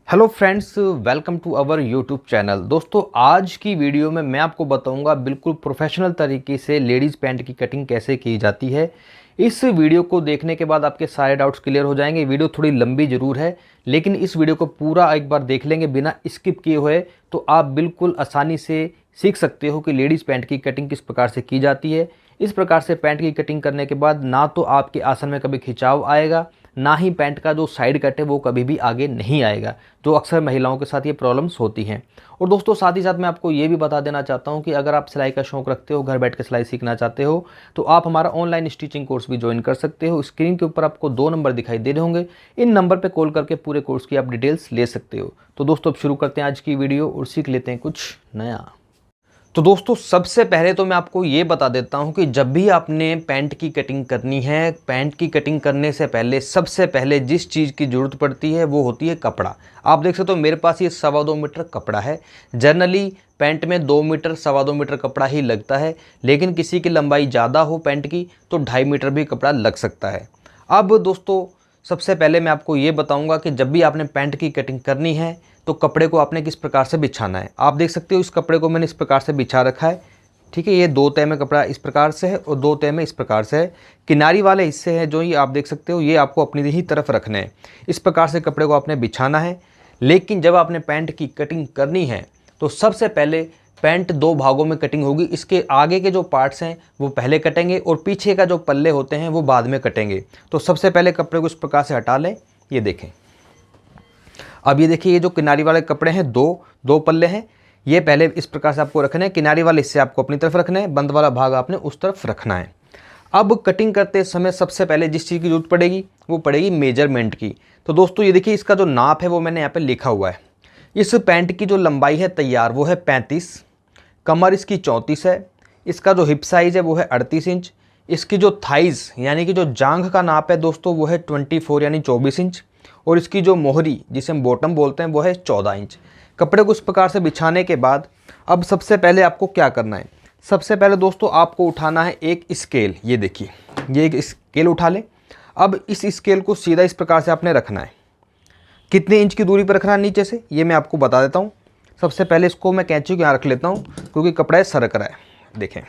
Hello friends, welcome to our YouTube channel. दोस्तों, आज की वीडियो में मैं आपको बताऊंगा बिल्कुल प्रोफेशनल तरीके से लेडीज़ पैंट की कटिंग कैसे की जाती है। इस वीडियो को देखने के बाद आपके सारे डाउट्स क्लियर हो जाएंगे। वीडियो थोड़ी लंबी ज़रूर है, लेकिन इस वीडियो को पूरा एक बार देख लेंगे बिना स्किप किए हुए तो आप बिल्कुल आसानी से सीख सकते हो कि लेडीज़ पैंट की कटिंग किस प्रकार से की जाती है। इस प्रकार से पैंट की कटिंग करने के बाद ना तो आपके आसन में कभी खिंचाव आएगा, ना ही पैंट का जो साइड कट है वो कभी भी आगे नहीं आएगा, जो अक्सर महिलाओं के साथ ये प्रॉब्लम्स होती हैं। और दोस्तों, साथ ही साथ मैं आपको ये भी बता देना चाहता हूँ कि अगर आप सिलाई का शौक रखते हो, घर बैठ के सिलाई सीखना चाहते हो, तो आप हमारा ऑनलाइन स्टिचिंग कोर्स भी ज्वाइन कर सकते हो। स्क्रीन के ऊपर आपको 2 नंबर दिखाई दे रहे होंगे, इन नंबर पर कॉल करके पूरे कोर्स की आप डिटेल्स ले सकते हो। तो दोस्तों, अब शुरू करते हैं आज की वीडियो और सीख लेते हैं कुछ नया। तो दोस्तों, सबसे पहले तो मैं आपको ये बता देता हूँ कि जब भी आपने पैंट की कटिंग करनी है, पैंट की कटिंग करने से पहले सबसे पहले जिस चीज़ की ज़रूरत पड़ती है वो होती है कपड़ा। आप देख सकते हो मेरे पास ये 2.25 मीटर कपड़ा है। जनरली पैंट में 2 मीटर 2.25 मीटर कपड़ा ही लगता है, लेकिन किसी की लंबाई ज़्यादा हो पैंट की तो 2.5 मीटर भी कपड़ा लग सकता है। अब दोस्तों, सबसे पहले मैं आपको ये बताऊँगा कि जब भी आपने पैंट की कटिंग करनी है तो कपड़े को आपने किस प्रकार से बिछाना है। आप देख सकते हो इस कपड़े को मैंने इस प्रकार से बिछा रखा है। ठीक है, ये 2 तह में कपड़ा इस प्रकार से है और 2 तह में इस प्रकार से है। किनारी वाले हिस्से हैं जो ये आप देख सकते हो, ये आपको अपनी ही तरफ रखने हैं। इस प्रकार से कपड़े को आपने बिछाना है। लेकिन जब आपने पैंट की कटिंग करनी है तो सबसे पहले पैंट 2 भागों में कटिंग होगी। इसके आगे के जो पार्ट्स हैं वो पहले कटेंगे और पीछे का जो पल्ले होते हैं वो बाद में कटेंगे। तो सबसे पहले कपड़े को इस प्रकार से हटा लें। ये देखें, अब ये देखिए, ये जो किनारी वाले कपड़े हैं, दो पल्ले हैं, ये पहले इस प्रकार से आपको रखना है। किनारी वाले हिस्से आपको अपनी तरफ रखना है, बंद वाला भाग आपने उस तरफ रखना है। अब कटिंग करते समय सबसे पहले जिस चीज़ की जरूरत पड़ेगी वो पड़ेगी मेजरमेंट की। तो दोस्तों, ये देखिए, इसका जो नाप है वो मैंने यहाँ पे लिखा हुआ है। इस पैंट की जो लंबाई है तैयार वो है 35, कमर इसकी 34 है, इसका जो हिप साइज़ है वो है 38 इंच, इसकी जो थाइज़ यानी कि जो जांघ का नाप है दोस्तों वो है 24 यानी 24 इंच, और इसकी जो मोहरी जिसे हम बॉटम बोलते हैं वो है 14 इंच। कपड़े को इस प्रकार से बिछाने के बाद अब सबसे पहले आपको क्या करना है। सबसे पहले दोस्तों आपको उठाना है एक स्केल। ये देखिए, ये एक स्केल उठा लें। अब इस स्केल को सीधा इस प्रकार से आपने रखना है। कितने इंच की दूरी पर रखना है नीचे से ये मैं आपको बता देता हूँ। सबसे पहले इसको मैं कैंची के यहाँ रख लेता हूँ क्योंकि कपड़ा सरक रहा है। देखें,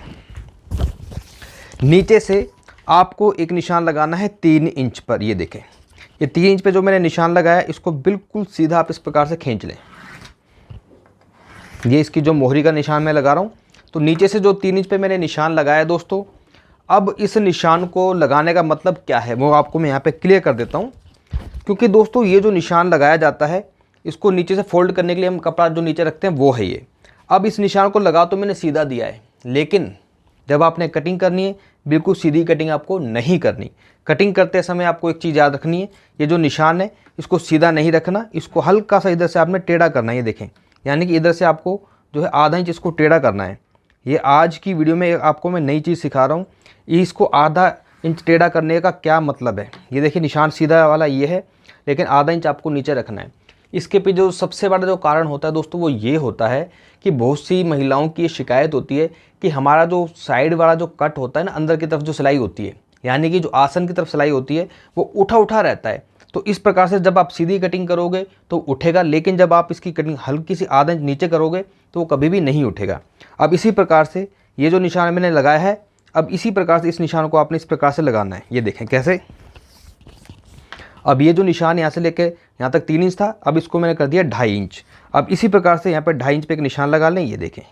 नीचे से आपको एक निशान लगाना है 3 इंच पर। ये देखें, ये 3 इंच पे जो मैंने निशान लगाया इसको बिल्कुल सीधा आप इस प्रकार से खींच लें। ये इसकी जो मोहरी का निशान मैं लगा रहा हूँ, तो नीचे से जो 3 इंच पे मैंने निशान लगाया दोस्तों, अब इस निशान को लगाने का मतलब क्या है वो आपको मैं यहाँ पे क्लियर कर देता हूँ। क्योंकि दोस्तों, ये जो निशान लगाया जाता है इसको नीचे से फोल्ड करने के लिए हम कपड़ा जो नीचे रखते हैं वो है ये। अब इस निशान को लगा तो मैंने सीधा दिया है, लेकिन जब आपने कटिंग करनी है बिल्कुल सीधी कटिंग आपको नहीं करनी। कटिंग करते समय आपको एक चीज़ याद रखनी है, ये जो निशान है इसको सीधा नहीं रखना, इसको हल्का सा इधर से आपने टेढ़ा करना है। ये देखें, यानी कि इधर से आपको जो है आधा इंच इसको टेढ़ा करना है। ये आज की वीडियो में आपको मैं नई चीज़ सिखा रहा हूँ। इसको आधा इंच टेढ़ा करने का क्या मतलब है, ये देखिए, निशान सीधा वाला ये है, लेकिन आधा इंच आपको नीचे रखना है। इसके पीछे जो सबसे बड़ा जो कारण होता है दोस्तों वो ये होता है कि बहुत सी महिलाओं की ये शिकायत होती है कि हमारा जो साइड वाला जो कट होता है ना, अंदर की तरफ जो सिलाई होती है यानी कि जो आसन की तरफ सिलाई होती है वो उठा उठा रहता है। तो इस प्रकार से जब आप सीधी कटिंग करोगे तो उठेगा, लेकिन जब आप इसकी कटिंग हल्की सी आधा इंच नीचे करोगे तो वो कभी भी नहीं उठेगा। अब इसी प्रकार से ये जो निशान मैंने लगाया है, अब इसी प्रकार से इस निशान को आपने इस प्रकार से लगाना है। ये देखें कैसे, अब ये जो निशान यहाँ से लेके यहाँ तक 3 इंच था, अब इसको मैंने कर दिया 2.5 इंच। अब इसी प्रकार से यहाँ पर 2.5 इंच पे एक निशान लगा लें। ये देखें,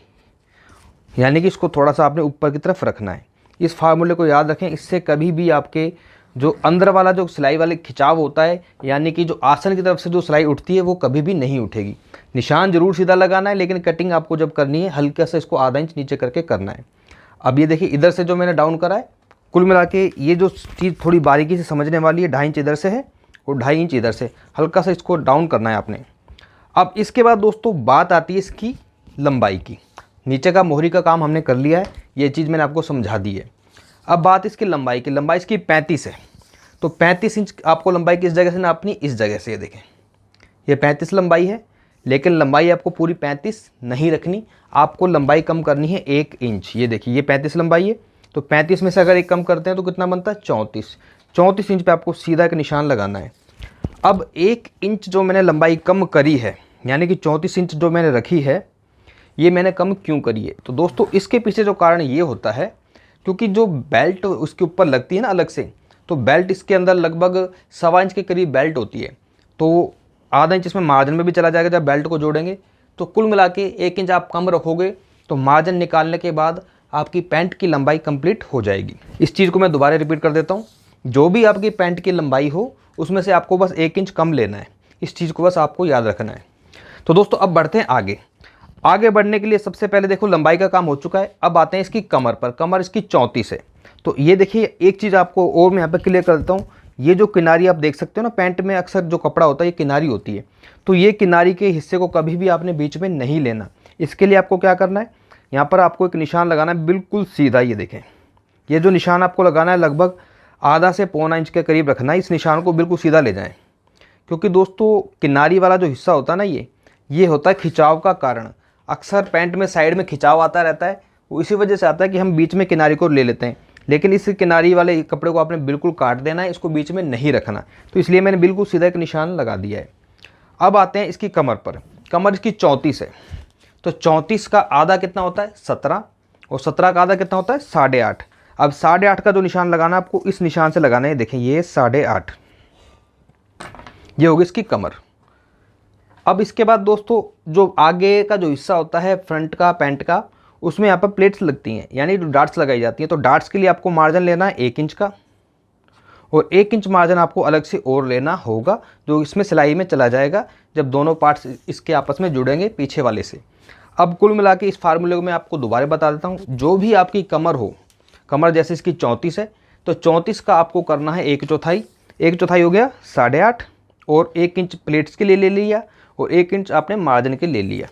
यानी कि इसको थोड़ा सा आपने ऊपर की तरफ रखना है। इस फार्मूले को याद रखें, इससे कभी भी आपके जो अंदर वाला जो सिलाई वाले खिंचाव होता है यानी कि जो आसन की तरफ से जो सिलाई उठती है वो कभी भी नहीं उठेगी। निशान जरूर सीधा लगाना है, लेकिन कटिंग आपको जब करनी है हल्का सा इसको आधा इंच नीचे करके करना है। अब ये देखिए, इधर से जो मैंने डाउन करा है, कुल मिला के ये जो चीज़ थोड़ी बारीकी से समझने वाली है, 2.5 इंच इधर से है और 2.5 इंच इधर से, हल्का सा इसको डाउन करना है आपने। अब इसके बाद दोस्तों बात आती है इसकी लंबाई की। नीचे का मोहरी का काम हमने कर लिया है, ये चीज़ मैंने आपको समझा दी है। अब बात इसकी लंबाई की। लंबाई इसकी 35 है, तो 35 इंच आपको लंबाई किस जगह से नापनी, इस जगह से। ये देखें, ये 35 लंबाई है, लेकिन लंबाई आपको पूरी 35 नहीं रखनी, आपको लंबाई कम करनी है 1 इंच। ये देखिए, ये 35 लंबाई है, तो 35 में से अगर एक कम करते हैं तो कितना बनता है, 34। 34 इंच पे आपको सीधा एक निशान लगाना है। अब 1 इंच जो मैंने लंबाई कम करी है, यानी कि 34 इंच जो मैंने रखी है, ये मैंने कम क्यों करी है? तो दोस्तों इसके पीछे जो कारण ये होता है, क्योंकि जो बेल्ट उसके ऊपर लगती है ना अलग से, तो बेल्ट इसके अंदर लगभग 1.25 इंच के करीब बेल्ट होती है। तो आधा इंच इसमें मार्जिन में भी चला जाएगा जब बेल्ट को जोड़ेंगे। तो कुल मिला के 1 इंच आप कम रखोगे तो मार्जिन निकालने के बाद आपकी पैंट की लंबाई कंप्लीट हो जाएगी। इस चीज़ को मैं दोबारा रिपीट कर देता हूँ, जो भी आपकी पैंट की लंबाई हो उसमें से आपको बस 1 इंच कम लेना है। इस चीज़ को बस आपको याद रखना है। तो दोस्तों अब बढ़ते हैं आगे। आगे बढ़ने के लिए सबसे पहले देखो लंबाई का काम हो चुका है। अब आते हैं इसकी कमर पर। कमर इसकी 34 है। तो ये देखिए एक चीज़ आपको और मैं यहाँ पर क्लियर कर देता हूँ। ये जो किनारी आप देख सकते हो ना, पैंट में अक्सर जो कपड़ा होता है ये किनारी होती है। तो ये किनारी के हिस्से को कभी भी आपने बीच में नहीं लेना। इसके लिए आपको क्या करना है, यहाँ पर आपको एक निशान लगाना है बिल्कुल सीधा। ये देखें, ये जो निशान आपको लगाना है लगभग आधा से पौना इंच के करीब रखना है। इस निशान को बिल्कुल सीधा ले जाएं, क्योंकि दोस्तों किनारी वाला जो हिस्सा होता है ना, ये होता है खिंचाव का कारण। अक्सर पैंट में साइड में खिंचाव आता रहता है, वो इसी वजह से आता है कि हम बीच में किनारी को ले लेते हैं। लेकिन इस किनारी वाले कपड़े को आपने बिल्कुल काट देना है, इसको बीच में नहीं रखना। तो इसलिए मैंने बिल्कुल सीधा एक निशान लगा दिया है। अब आते हैं इसकी कमर पर। कमर इसकी 34 है। तो 34 का आधा कितना होता है, 17, और 17 का आधा कितना होता है, 8.5। अब 8.5 का जो निशान लगाना है आपको इस निशान से लगाना है। देखें ये 8.5, ये होगी इसकी कमर। अब इसके बाद दोस्तों जो आगे का जो हिस्सा होता है फ्रंट का पैंट का, उसमें यहाँ पर प्लेट्स लगती हैं, यानी डार्ट्स लगाई जाती हैं। तो डार्ट्स के लिए आपको मार्जिन लेना है 1 इंच का, और 1 इंच मार्जिन आपको अलग से और लेना होगा, जो इसमें सिलाई में चला जाएगा जब दोनों पार्ट्स इसके आपस में जुड़ेंगे पीछे वाले से। अब कुल मिला के इस फार्मूले को मैं आपको दोबारा बता देता हूँ। जो भी आपकी कमर हो, कमर जैसे इसकी 34 है, तो 34 का आपको करना है 1/4। 1/4 हो गया 8.5, और 1 इंच प्लेट्स के लिए ले लिया, और 1 इंच आपने मार्जिन के ले लिया।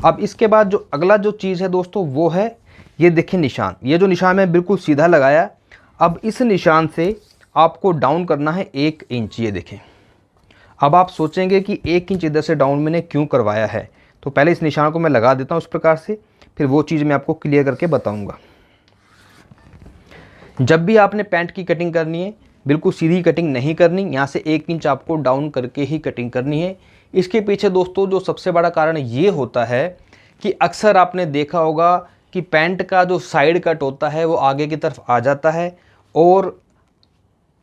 अब इसके बाद जो अगला जो चीज़ है दोस्तों वो है, ये देखिए निशान। ये जो निशान मैं बिल्कुल सीधा लगाया। अब इस निशान से आपको डाउन करना है 1 इंच। ये देखें। अब आप सोचेंगे कि 1 इंच इधर से डाउन मैंने क्यों करवाया है, तो पहले इस निशान को मैं लगा देता हूँ इस प्रकार से, फिर वो चीज़ मैं आपको क्लियर करके बताऊँगा। जब भी आपने पैंट की कटिंग करनी है, बिल्कुल सीधी कटिंग नहीं करनी, यहाँ से 1 इंच आपको डाउन करके ही कटिंग करनी है। इसके पीछे दोस्तों जो सबसे बड़ा कारण ये होता है कि अक्सर आपने देखा होगा कि पैंट का जो साइड कट होता है वो आगे की तरफ आ जाता है, और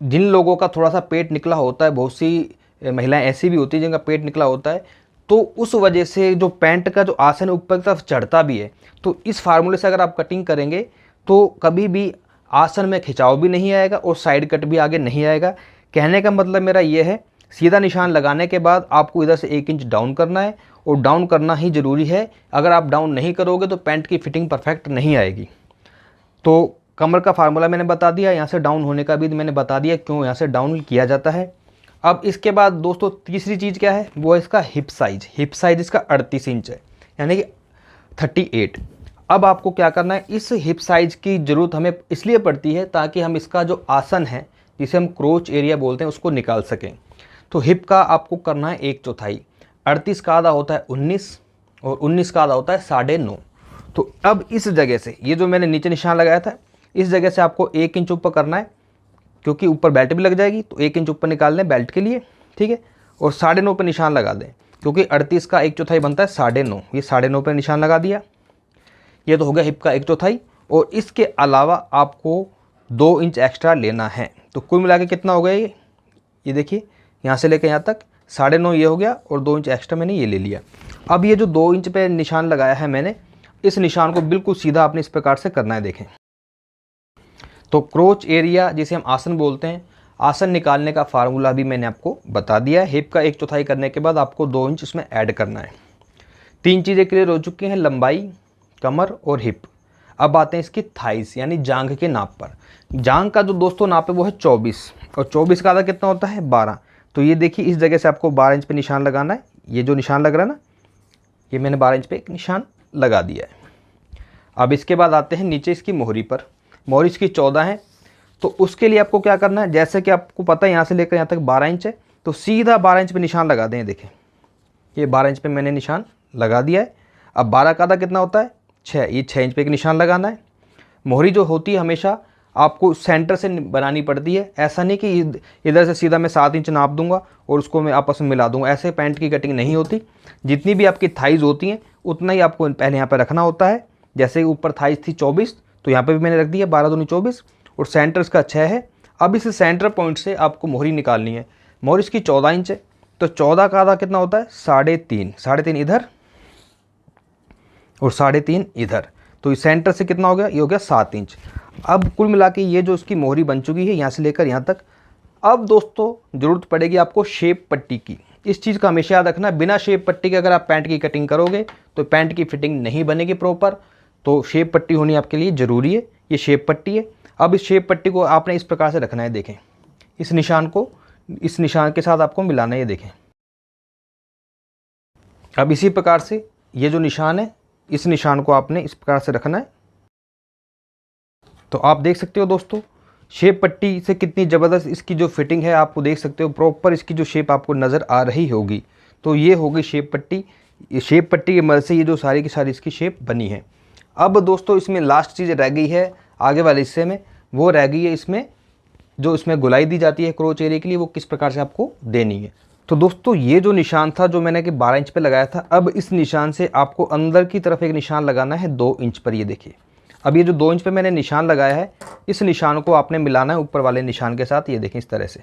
जिन लोगों का थोड़ा सा पेट निकला होता है, बहुत सी महिलाएं ऐसी भी होती है जिनका पेट निकला होता है, तो उस वजह से जो पैंट का जो आसन ऊपर की तरफ चढ़ता भी है। तो इस फार्मूले से अगर आप कटिंग करेंगे तो कभी भी आसन में खिंचाव भी नहीं आएगा और साइड कट भी आगे नहीं आएगा। कहने का मतलब मेरा ये है, सीधा निशान लगाने के बाद आपको इधर से 1 इंच डाउन करना है, और डाउन करना ही ज़रूरी है। अगर आप डाउन नहीं करोगे तो पैंट की फिटिंग परफेक्ट नहीं आएगी। तो कमर का फार्मूला मैंने बता दिया, यहाँ से डाउन होने का भी मैंने बता दिया क्यों यहाँ से डाउन किया जाता है। अब इसके बाद दोस्तों तीसरी चीज़ क्या है, वो है इसका हिप साइज। हिप साइज इसका 38 इंच है, यानी कि 38। अब आपको क्या करना है, इस हिप साइज की ज़रूरत हमें इसलिए पड़ती है ताकि हम इसका जो आसन है, जिसे हम क्रोच एरिया बोलते हैं, उसको निकाल सकें। तो हिप का आपको करना है 1/4। 38 का आधा होता है 19, और 19 का आधा होता है 9.5। तो अब इस जगह से, ये जो मैंने नीचे निशान लगाया था, इस जगह से आपको 1 इंच ऊपर करना है, क्योंकि ऊपर बेल्ट भी लग जाएगी। तो 1 इंच ऊपर निकाल लें बेल्ट के लिए, ठीक है। और 9.5 पे निशान लगा दें, क्योंकि 38 का 1/4 बनता है 9.5। ये 9.5 पे निशान लगा दिया। ये तो हो गया हिप का 1/4। और इसके अलावा आपको 2 इंच एक्स्ट्रा लेना है। तो कुल मिला के कितना हो गया ये देखिए, यहाँ से लेकर यहाँ तक 9.5 ये हो गया, और 2 इंच एक्स्ट्रा मैंने ये ले लिया। अब ये जो 2 इंच पे निशान लगाया है मैंने, इस निशान को बिल्कुल सीधा आपने इस प्रकार से करना है। देखें, तो क्रोच एरिया जिसे हम आसन बोलते हैं, आसन निकालने का फार्मूला भी मैंने आपको बता दिया है। हिप का 1/4 करने के बाद आपको 2 इंच इसमें ऐड करना है। 3 चीज़ें क्लियर हो चुकी हैं, लंबाई, कमर और हिप। अब आते हैं इसकी थाइस, यानी जांघ के नाप पर। जांघ का जो दोस्तों नाप है वो है 24, और 24 का आधा कितना होता है 12। तो ये देखिए, इस जगह से आपको 12 इंच पे निशान लगाना है। ये जो निशान लग रहा है ना, ये मैंने 12 इंच पे एक निशान लगा दिया है। अब इसके बाद आते हैं नीचे इसकी मोहरी पर। मोहरी इसकी 14 है। तो उसके लिए आपको क्या करना है, जैसे कि आपको पता है यहाँ से लेकर यहाँ तक 12 इंच है, तो सीधा 12 इंच पे निशान लगा दें। देखें, ये 12 इंच पे मैंने निशान लगा दिया है। अब 12 का आधा कितना होता है 6, ये 6 इंच पे एक निशान लगाना है। मोहरी जो होती है हमेशा आपको सेंटर से बनानी पड़ती है। ऐसा नहीं कि इधर से सीधा मैं 7 इंच नाप दूंगा और उसको मैं आपस में मिला दूंगा, ऐसे पैंट की कटिंग नहीं होती। जितनी भी आपकी थाइज़ होती हैं उतना ही आपको पहले यहाँ पर रखना होता है। जैसे ऊपर थाइज़ थी 24, तो यहाँ पर भी मैंने रख दिया 12 दूनी 24 और सेंटर इसका 6 है। अब इस सेंटर पॉइंट से आपको मोहरी निकालनी है। मोहरी इसकी 14 इंच है, तो 14 का आधा कितना होता है 3.5, 3.5 इधर और 3.5 इधर, तो इस सेंटर से कितना हो गया, ये हो गया 7 इंच। अब कुल मिला के ये जो इसकी मोहरी बन चुकी है यहाँ से लेकर यहाँ तक। अब दोस्तों ज़रूरत पड़ेगी आपको शेप पट्टी की। इस चीज़ का हमेशा याद रखना, बिना शेप पट्टी के अगर आप पैंट की कटिंग करोगे तो पैंट की फिटिंग नहीं बनेगी प्रॉपर। तो शेप पट्टी होनी आपके लिए ज़रूरी है। ये शेप पट्टी है। अब इस शेप पट्टी को आपने इस प्रकार से रखना है, देखें इस निशान को इस निशान के साथ आपको मिलाना है, ये देखें। अब इसी प्रकार से ये जो निशान है इस निशान को आपने इस प्रकार से रखना है। तो आप देख सकते हो दोस्तों शेप पट्टी से कितनी ज़बरदस्त इसकी जो फिटिंग है, आपको देख सकते हो प्रॉपर इसकी जो शेप आपको नज़र आ रही होगी। तो ये होगी शेप पट्टी। ये शेप पट्टी की मदद से ये जो सारी की सारी इसकी शेप बनी है। अब दोस्तों इसमें लास्ट चीज़ रह गई है आगे वाले हिस्से में, वो रह गई है इसमें जो इसमें गुलाई दी जाती है क्रोच एरिया के लिए, वो किस प्रकार से आपको देनी है। तो दोस्तों ये जो निशान था जो मैंने कि 12 इंच पे लगाया था, अब इस निशान से आपको अंदर की तरफ एक निशान लगाना है 2 इंच पर। ये देखिए अब ये जो 2 इंच पे मैंने निशान लगाया है, इस निशान को आपने मिलाना है ऊपर वाले निशान के साथ। ये देखें इस तरह से,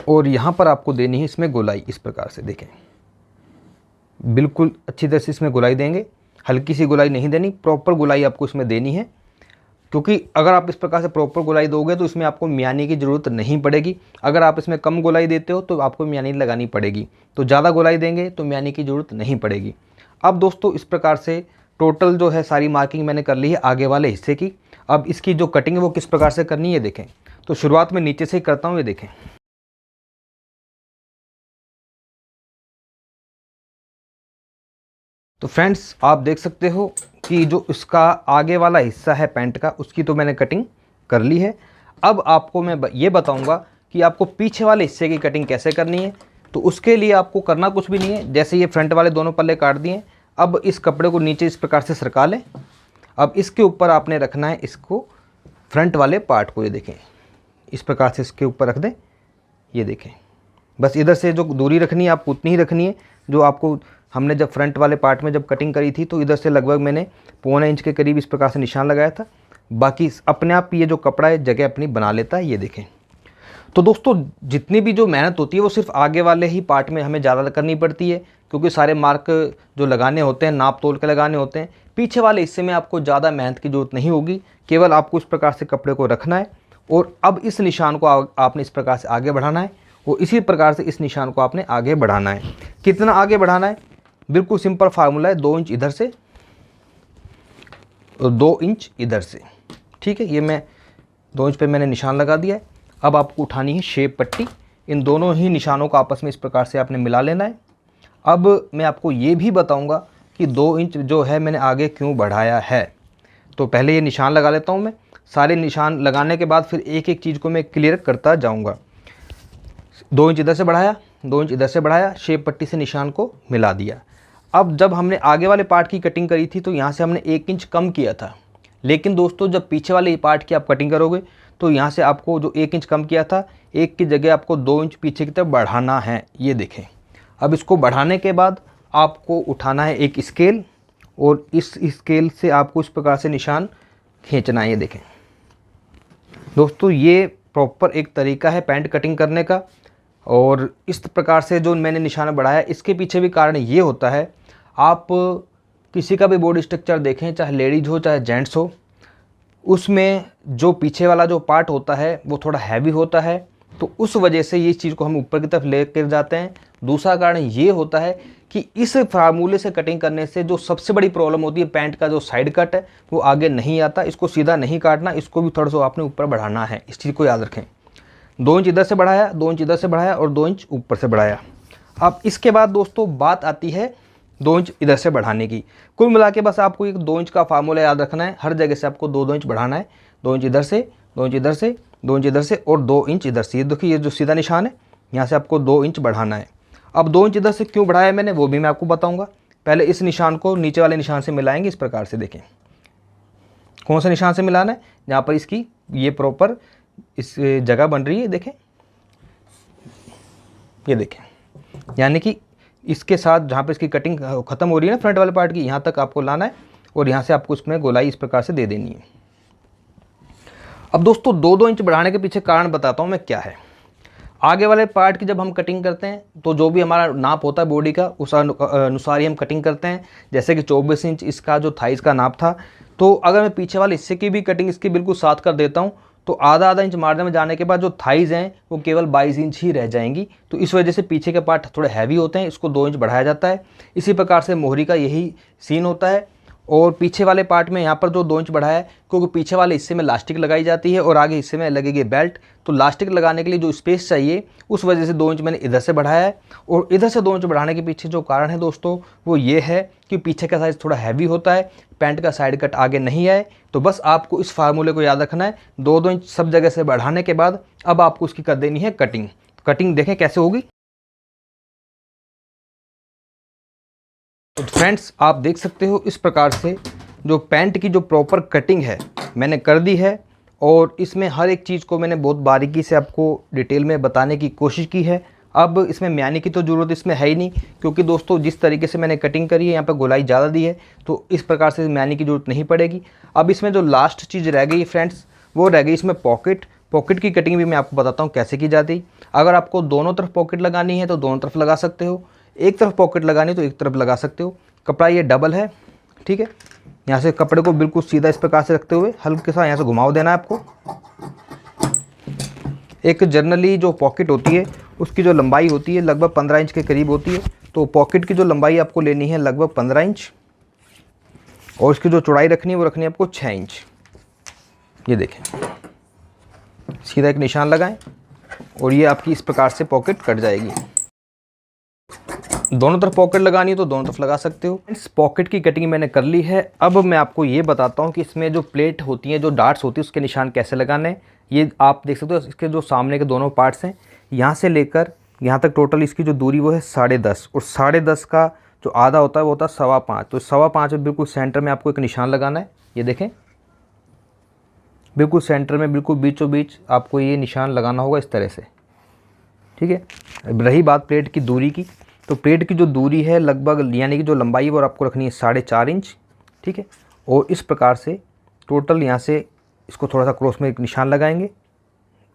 और यहाँ पर आपको देनी है इसमें गोलाई इस प्रकार से। देखें बिल्कुल अच्छी तरह से इसमें गोलाई देंगे, हल्की सी गोलाई नहीं देनी, प्रॉपर गोलाई आपको इसमें देनी है। क्योंकि अगर आप इस प्रकार से प्रॉपर गोलाई दोगे तो इसमें आपको मियानी की ज़रूरत नहीं पड़ेगी। अगर आप इसमें कम गोलाई देते हो तो आपको मियानी लगानी पड़ेगी। तो ज़्यादा गोलाई देंगे तो मियानी की ज़रूरत नहीं पड़ेगी। अब दोस्तों इस प्रकार से टोटल जो है सारी मार्किंग मैंने कर ली है आगे वाले हिस्से की। अब इसकी जो कटिंग है वो किस प्रकार से करनी है देखें। तो शुरुआत में नीचे से ही करता हूँ, ये देखें। तो फ्रेंड्स आप देख सकते हो कि जो इसका आगे वाला हिस्सा है पैंट का, उसकी तो मैंने कटिंग कर ली है। अब आपको मैं ये बताऊंगा कि आपको पीछे वाले हिस्से की कटिंग कैसे करनी है। तो उसके लिए आपको करना कुछ भी नहीं है, जैसे ये फ्रंट वाले दोनों पल्ले काट दिए। अब इस कपड़े को नीचे इस प्रकार से सरका लें। अब इसके ऊपर आपने रखना है इसको फ्रंट वाले पार्ट को, ये देखें इस प्रकार से इसके ऊपर रख दें। ये देखें बस इधर से जो दूरी रखनी है आपको उतनी ही रखनी है जो आपको हमने जब फ्रंट वाले पार्ट में जब कटिंग करी थी, तो इधर से लगभग मैंने 1.25 इंच के करीब इस प्रकार से निशान लगाया था। बाकी अपने आप ये जो कपड़ा है जगह अपनी बना लेता है। ये देखें। तो दोस्तों जितनी भी जो मेहनत होती है वो सिर्फ आगे वाले ही पार्ट में हमें ज़्यादा करनी पड़ती है, क्योंकि सारे मार्क जो लगाने होते हैं नाप तोल के लगाने होते हैं। पीछे वाले हिस्से में आपको ज़्यादा मेहनत की ज़रूरत नहीं होगी, केवल आपको इस प्रकार से कपड़े को रखना है और अब इस निशान को आपने इस प्रकार से आगे बढ़ाना है और इसी प्रकार से इस निशान को आपने आगे बढ़ाना है। कितना आगे बढ़ाना है, बिल्कुल सिंपल फार्मूला है, 2 इंच इधर से और 2 इंच इधर से। ठीक है, ये मैं 2 इंच पे मैंने निशान लगा दिया है। अब आपको उठानी है शेप पट्टी। इन दोनों ही निशानों को आपस में इस प्रकार से आपने मिला लेना है। अब मैं आपको ये भी बताऊंगा कि 2 इंच जो है मैंने आगे क्यों बढ़ाया है। तो पहले ये निशान लगा लेता हूँ मैं। सारे निशान लगाने के बाद फिर एक एक चीज़ को मैं क्लियर करता जाऊँगा। 2 इंच इधर से बढ़ाया, 2 इंच इधर से बढ़ाया, शेप पट्टी से निशान को मिला दिया। अब जब हमने आगे वाले पार्ट की कटिंग करी थी तो यहाँ से हमने 1 इंच कम किया था, लेकिन दोस्तों जब पीछे वाले पार्ट की आप कटिंग करोगे तो यहाँ से आपको जो 1 इंच कम किया था, 1 की जगह आपको 2 इंच पीछे की तरफ बढ़ाना है। ये देखें। अब इसको बढ़ाने के बाद आपको उठाना है एक स्केल और इस स्केल से आपको इस प्रकार से निशान खींचना है। ये देखें दोस्तों, ये प्रॉपर एक तरीका है पैंट कटिंग करने का। और इस प्रकार से जो मैंने निशान बढ़ाया, इसके पीछे भी कारण ये होता है, आप किसी का भी बॉडी स्ट्रक्चर देखें, चाहे लेडीज हो चाहे जेंट्स हो, उसमें जो पीछे वाला जो पार्ट होता है वो थोड़ा हैवी होता है, तो उस वजह से ये चीज़ को हम ऊपर की तरफ लेकर जाते हैं। दूसरा कारण ये होता है कि इस फार्मूले से कटिंग करने से जो सबसे बड़ी प्रॉब्लम होती है, पैंट का जो साइड कट है वो आगे नहीं आता। इसको सीधा नहीं काटना, इसको भी थोड़ा सा आपने ऊपर बढ़ाना है। इस चीज़ को याद रखें। 2 इंच इधर से बढ़ाया, 2 इंच इधर से बढ़ाया और 2 इंच ऊपर से बढ़ाया। अब इसके बाद दोस्तों बात आती है 2 इंच इधर से बढ़ाने की। कुल मिला के बस आपको एक 2 इंच का फार्मूला याद रखना है। हर जगह से आपको 2-2 इंच बढ़ाना है। 2 इंच इधर से, 2 इंच इधर से, 2 इंच इधर से और 2 इंच इधर से। ये देखिए, ये जो सीधा निशान है यहाँ से आपको 2 इंच बढ़ाना है। अब 2 इंच इधर से क्यों बढ़ाया मैंने वो भी मैं आपको बताऊँगा। पहले इस निशान को नीचे वाले निशान से मिलाएंगे इस प्रकार से। देखें कौन सा निशान से मिलाना है, जहाँ पर इसकी ये प्रॉपर इस जगह बन रही है, देखें ये देखें, यानी कि इसके साथ जहाँ पे इसकी कटिंग ख़त्म हो रही है ना फ्रंट वाले पार्ट की, यहाँ तक आपको लाना है और यहाँ से आपको इसमें गोलाई इस प्रकार से दे देनी है। अब दोस्तों 2-2 इंच बढ़ाने के पीछे कारण बताता हूँ मैं क्या है। आगे वाले पार्ट की जब हम कटिंग करते हैं तो जो भी हमारा नाप होता है बॉडी का उस अनुसार ही हम कटिंग करते हैं। जैसे कि 24 इंच इसका जो थाइस का नाप था, तो अगर मैं पीछे वाले हिस्से की भी कटिंग इसकी बिल्कुल साथ कर देता हूँ तो आधा इंच मारने में जाने के बाद जो थाइज़ हैं वो केवल 22 इंच ही रह जाएंगी। तो इस वजह से पीछे के पार्ट थोड़े हैवी होते हैं, इसको 2 इंच बढ़ाया जाता है। इसी प्रकार से मोहरी का यही सीन होता है। और पीछे वाले पार्ट में यहाँ पर जो 2 इंच बढ़ाया है, क्योंकि पीछे वाले हिस्से में लास्टिक लगाई जाती है और आगे हिस्से में लगेगी बेल्ट, तो लास्टिक लगाने के लिए जो स्पेस चाहिए उस वजह से 2 इंच मैंने इधर से बढ़ाया है। और इधर से 2 इंच बढ़ाने के पीछे जो कारण है दोस्तों वो ये है कि पीछे का साइज़ थोड़ा हैवी होता है, पैंट का साइड कट आगे नहीं आए। तो बस आपको इस फार्मूले को याद रखना है, 2-2 इंच सब जगह से बढ़ाने के बाद अब आपको उसकी कर देनी है कटिंग। कटिंग देखें कैसे होगी। तो फ्रेंड्स आप देख सकते हो इस प्रकार से जो पैंट की जो प्रॉपर कटिंग है मैंने कर दी है और इसमें हर एक चीज़ को मैंने बहुत बारीकी से आपको डिटेल में बताने की कोशिश की है। अब इसमें म्यानी की तो ज़रूरत इसमें है ही नहीं, क्योंकि दोस्तों जिस तरीके से मैंने कटिंग करी है यहाँ पर गोलाई ज़्यादा दी है तो इस प्रकार से म्यानी की ज़रूरत नहीं पड़ेगी। अब इसमें जो लास्ट चीज़ रह गई फ्रेंड्स वो रह गई इसमें पॉकेट। पॉकेट की कटिंग भी मैं आपको बताता हूँ कैसे की जाती। अगर आपको दोनों तरफ पॉकेट लगानी है तो दोनों तरफ लगा सकते हो, एक तरफ पॉकेट लगानी है तो एक तरफ लगा सकते हो। कपड़ा ये डबल है, ठीक है। यहाँ से कपड़े को बिल्कुल सीधा इस प्रकार से रखते हुए हल्के सा यहाँ से घुमाव देना है आपको। एक जनरली जो पॉकेट होती है उसकी जो लंबाई होती है लगभग 15 इंच के करीब होती है, तो पॉकेट की जो लंबाई आपको लेनी है लगभग 15 इंच और इसकी जो चौड़ाई रखनी है वो रखनी है आपको 6 इंच। ये देखें, सीधा एक निशान लगाएं और ये आपकी इस प्रकार से पॉकेट कट जाएगी। दोनों तरफ पॉकेट लगानी है तो दोनों तरफ लगा सकते हो। इस पॉकेट की कटिंग मैंने कर ली है। अब मैं आपको ये बताता हूँ कि इसमें जो प्लेट होती है, जो डार्ट्स होती है, उसके निशान कैसे लगाने हैं। ये आप देख सकते हो इसके जो सामने के दोनों पार्ट्स हैं, यहाँ से लेकर यहाँ तक टोटल इसकी जो दूरी वो है 10.5 और 10.5 का जो आधा होता है वो होता है 5.25। तो 5.25 में बिल्कुल सेंटर में आपको एक निशान लगाना है। ये देखें बिल्कुल सेंटर में, बिल्कुल बीचों बीच आपको ये निशान लगाना होगा इस तरह से, ठीक है। अब रही बात प्लेट की दूरी की, तो प्लेट की जो दूरी है लगभग यानी कि जो लंबाई है वो आपको रखनी है 4.5 इंच, ठीक है। और इस प्रकार से टोटल यहाँ से इसको थोड़ा सा क्रॉस में एक निशान लगाएंगे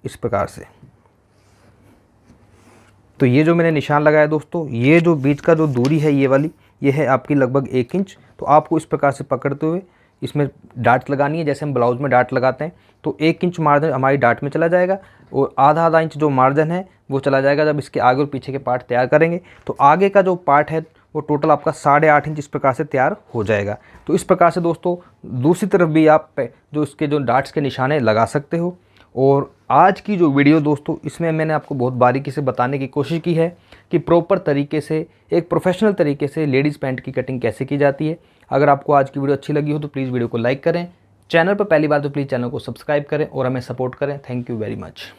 इस प्रकार से। तो ये जो मैंने निशान लगाया दोस्तों, ये जो बीच का जो दूरी है ये वाली, ये है आपकी लगभग 1 इंच। तो आपको इस प्रकार से पकड़ते हुए इसमें डार्ट लगानी है, जैसे हम ब्लाउज में डार्ट लगाते हैं। तो 1 इंच मार्जिन हमारी डार्ट में चला जाएगा और आधा इंच जो मार्जिन है वो चला जाएगा जब इसके आगे और पीछे के पार्ट तैयार करेंगे। तो आगे का जो पार्ट है वो टोटल आपका 8.5 इंच इस प्रकार से तैयार हो जाएगा। तो इस प्रकार से दोस्तों दूसरी तरफ भी आप जो इसके जो डार्ट्स के निशाने लगा सकते हो। और आज की जो वीडियो दोस्तों, इसमें मैंने आपको बहुत बारीकी से बताने की कोशिश की है कि प्रॉपर तरीके से, एक प्रोफेशनल तरीके से लेडीज़ पैंट की कटिंग कैसे की जाती है। अगर आपको आज की वीडियो अच्छी लगी हो तो प्लीज़ वीडियो को लाइक करें, चैनल पर पहली बार तो प्लीज़ चैनल को सब्सक्राइब करें और हमें सपोर्ट करें। Thank you very much.